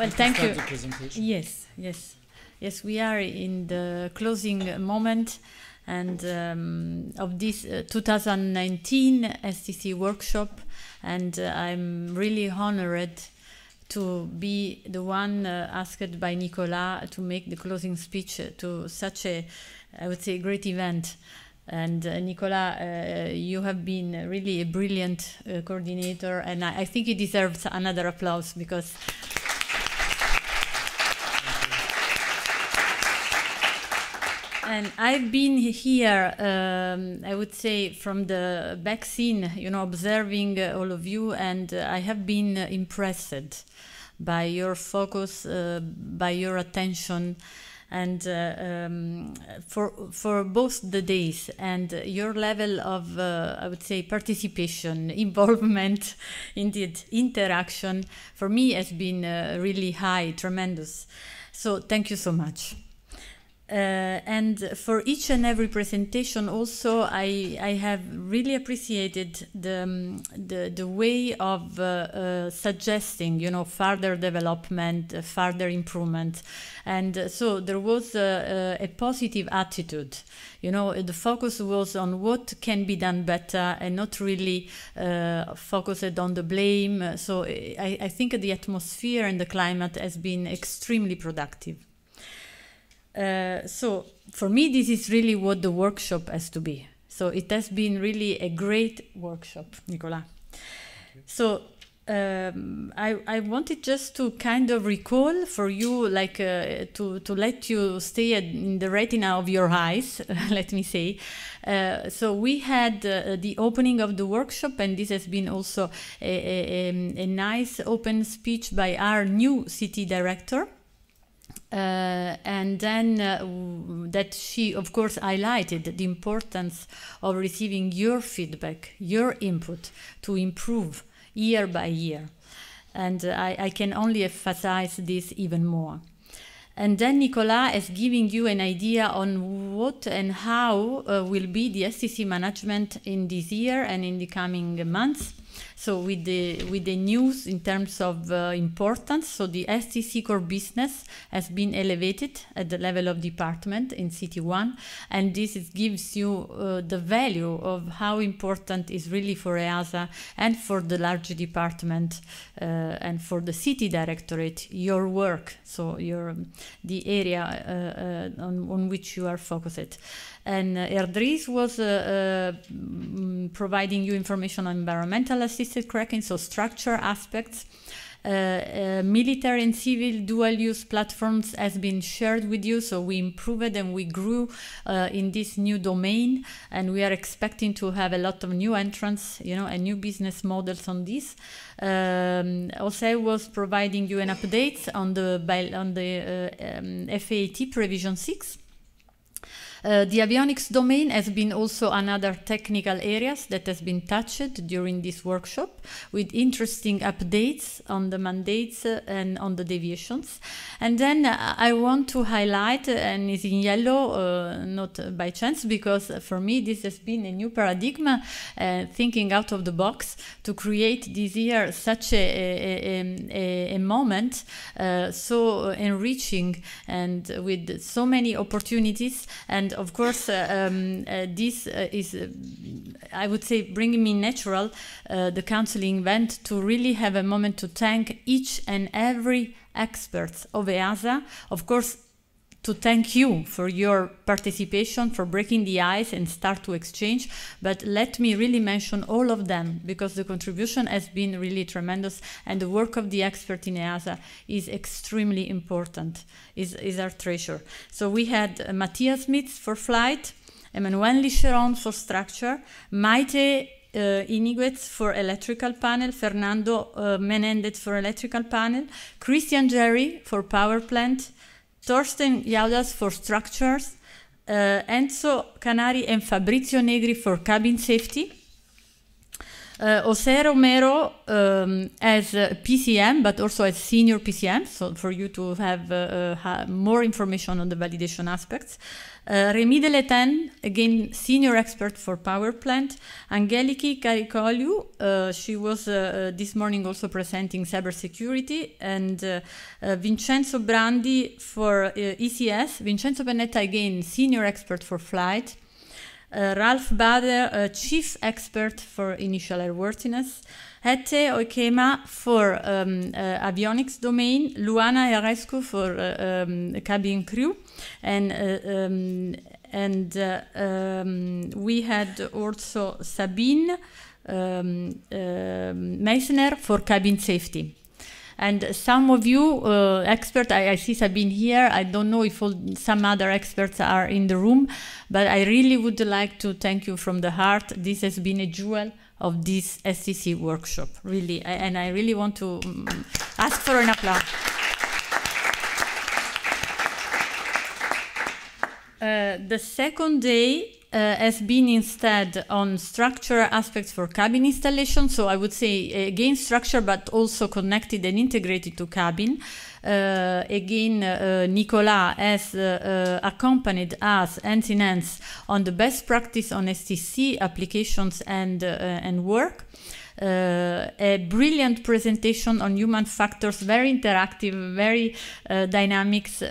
Well, thank you. The presentation. Yes, yes, yes. We are in the closing moment, and of this 2019 STC workshop, and I'm really honored to be the one asked by Nicolas to make the closing speech to such a, I would say, great event. And Nicolas, you have been really a brilliant coordinator, and I think he deserves another applause because and I've been here, I would say, from the back scene, you know, observing all of you, and I have been impressed by your focus, by your attention, and for both the days and your level of, I would say, participation, involvement, indeed interaction, for me has been really high, tremendous. So thank you so much. And for each and every presentation also I have really appreciated the way of suggesting, you know, further development, further improvement, and so there was a positive attitude. You know, the focus was on what can be done better and not really focused on the blame. So I think the atmosphere and the climate has been extremely productive. So for me, this is really what the workshop has to be. So it has been really a great workshop, Nicolas. So I wanted just to kind of recall for you, like to let you stay in the retina of your eyes, let me say. So we had the opening of the workshop, and this has been also a nice open speech by our new city director. And then that she, of course, highlighted the importance of receiving your feedback, your input to improve year by year. And I can only emphasize this even more. And then Nicolas is giving you an idea on what and how will be the STC management in this year and in the coming months. So with the news in terms of importance, so the STC core business has been elevated at the level of department in City 1, and this gives you the value of how important is really for EASA and for the large department and for the city directorate, your work, so the area on which you are focused. And Erdries was providing you information on environmental assisted cracking, so structure aspects. Military and civil dual-use platforms has been shared with you, so we improved and we grew in this new domain, and we are expecting to have a lot of new entrants, you know, and new business models on this. Also was providing you an update on the FAT Provision 6. The avionics domain has been also another technical areas that has been touched during this workshop, with interesting updates on the mandates and on the deviations. And then I want to highlight, and it's in yellow, not by chance, because for me this has been a new paradigm, thinking out of the box to create this year such a moment so enriching and with so many opportunities. And of course, this is, I would say, bringing me natural, the counseling event, to really have a moment to thank each and every expert of EASA. Of course, to thank you for your participation, for breaking the ice and start to exchange. But let me really mention all of them, because the contribution has been really tremendous, and the work of the expert in EASA is extremely important, is our treasure. So we had Matthias Mitz for flight, Emmanuel Licheron for structure, Maite Iniguez for electrical panel, Fernando Menendez for electrical panel, Christian Jerry for power plant, Torsten Jaudas for structures, Enzo Canari and Fabrizio Negri for cabin safety, Jose Romero as PCM, but also as senior PCM, so for you to have more information on the validation aspects. Rémi Deleten, again, senior expert for power plant. Angeliki Karikoliou, she was this morning also presenting cybersecurity. And Vincenzo Brandi for ECS. Vincenzo Panetta, again, senior expert for flight. Ralph Bader, chief expert for initial airworthiness. Hete Oikema for avionics domain. Luana Erescu for cabin crew. And we had also Sabine Meissner for cabin safety. And some of you experts, I see Sabine here. I don't know if some other experts are in the room, but I really would like to thank you from the heart. This has been a jewel of this STC workshop, really. And I really want to ask for an applause. The second day has been instead on structural aspects for cabin installation. So I would say again structure, but also connected and integrated to cabin. Again, Nicolas has accompanied us hands in hands on the best practice on STC applications and work. A brilliant presentation on human factors, very interactive, very dynamics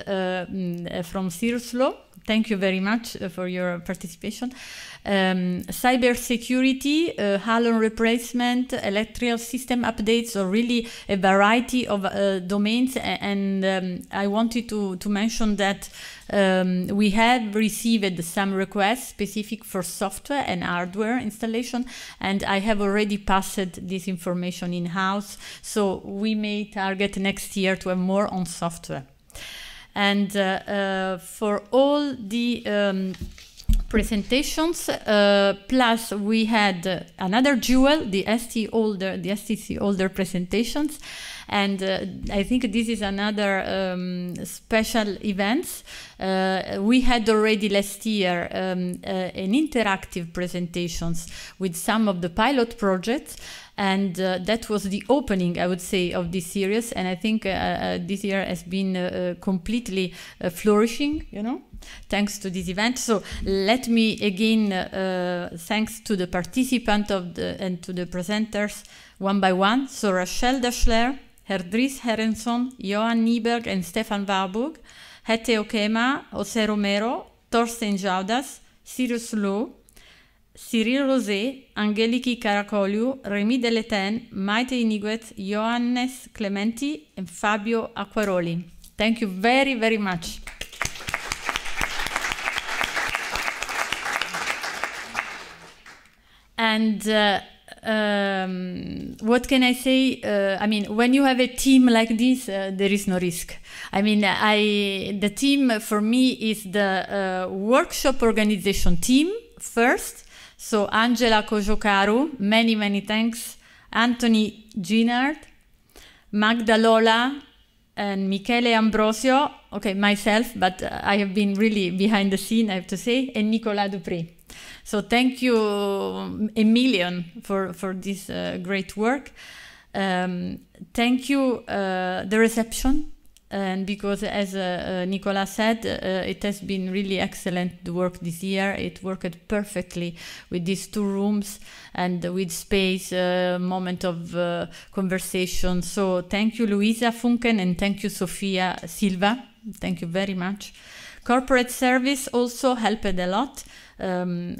from Cyrus Law. Thank you very much for your participation. Cyber security, halon replacement, electrical system updates, so really a variety of domains. And I wanted to mention that we have received some requests specific for software and hardware installation, and I have already passed this information in-house, so we may target next year to have more on software. And for all the presentations, plus we had another jewel, the STC Older presentations. And I think this is another special event. We had already last year an interactive presentations with some of the pilot projects. And that was the opening, I would say, of this series. And I think this year has been completely flourishing, you know, thanks to this event. So let me again, thanks to the participants and to the presenters one by one. So Rachel Daschler, Herdries Herenson, Johan Nieberg, and Stefan Warburg, Hete Oikema, Jose Romero, Thorsten Jaudas, Cyrus Law, Cyril Rosé, Angeliki Karikoliou, Rémi Deleten, Maite Iniguet, Johannes Clementi, and Fabio Acquaroli. Thank you very, very much. And what can I say? I mean, when you have a team like this, there is no risk. I mean, the team for me is the workshop organization team first. So Angela Kojokaru, many, many thanks. Anthony Ginard, Magda Lola, and Michele Ambrosio. Okay, myself, but I have been really behind the scene, I have to say, and Nicolas Dupré. So thank you a million for this great work. Thank you, the reception. And because, as Nicolas said, it has been really excellent, the work this year. It worked perfectly with these two rooms and with space, moment of conversation. So thank you, Luisa Funken, and thank you, Sofia Silva. Thank you very much. Corporate service also helped a lot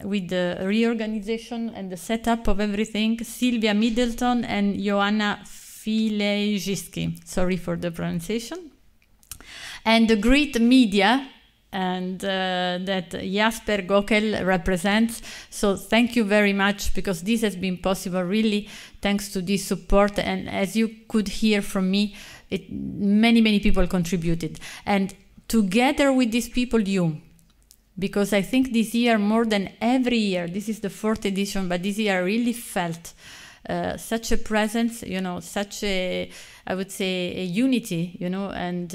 with the reorganization and the setup of everything. Sylvia Middleton and Joanna Filejiski. Sorry for the pronunciation. And the great media and that Jasper Gokel represents. So thank you very much, because this has been possible really thanks to this support. And as you could hear from me, many, many people contributed. And together with these people, because I think this year more than every year, this is the 4th edition, but this year I really felt such a presence, you know, such a, I would say, a unity, you know, and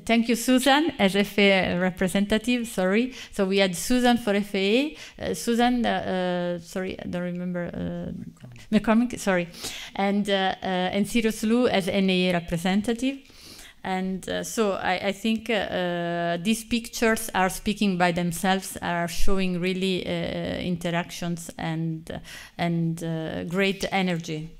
thank you, Susan, as FAA representative, sorry. So we had Susan for FAA, Susan, sorry, I don't remember, McCormick, sorry, and Cyrus Liu as NAA representative. And so I think these pictures are speaking by themselves, are showing really interactions and great energy.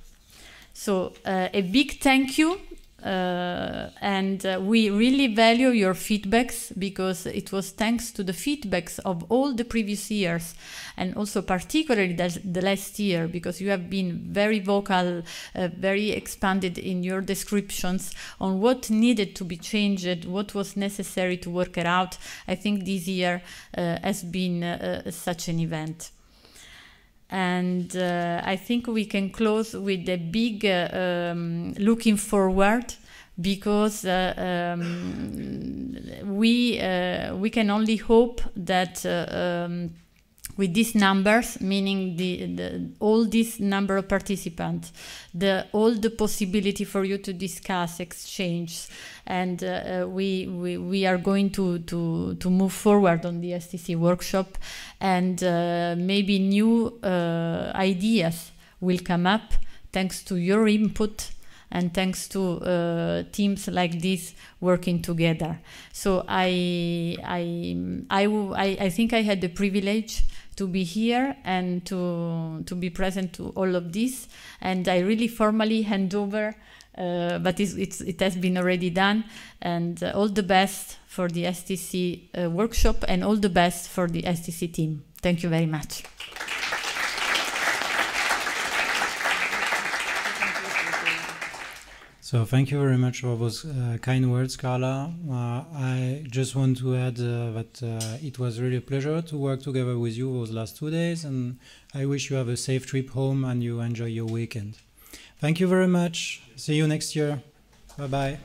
So a big thank you, and we really value your feedbacks, because it was thanks to the feedbacks of all the previous years, and also particularly the last year, because you have been very vocal, very expanded in your descriptions on what needed to be changed, what was necessary to work it out. I think this year has been such an event. And I think we can close with a big looking forward, because we can only hope that with these numbers, meaning all this number of participants, all the possibility for you to discuss, exchange, and we are going to move forward on the STC workshop, and maybe new ideas will come up thanks to your input and thanks to teams like this working together. So I think I had the privilege to be here and to be present to all of this, and I really formally hand over, but it has been already done, and all the best for the STC workshop, and all the best for the STC team. Thank you very much. So thank you very much for those kind words, Carla. I just want to add that it was really a pleasure to work together with you those last 2 days, and I wish you have a safe trip home and you enjoy your weekend. Thank you very much. See you next year. Bye-bye.